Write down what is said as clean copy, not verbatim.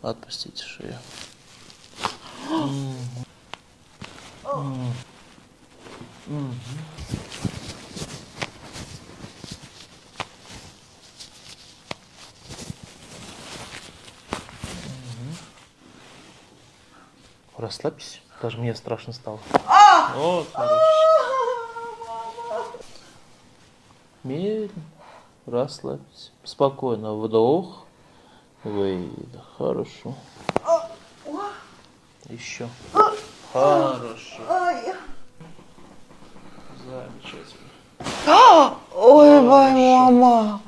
Отпустите шею. Расслабься. Даже мне страшно стало. Вот, хорошо. Медленно. Расслабься. Спокойно. Вдох. Выдох. Хорошо. Еще. Хорошо. Замечательно. Ой, мама.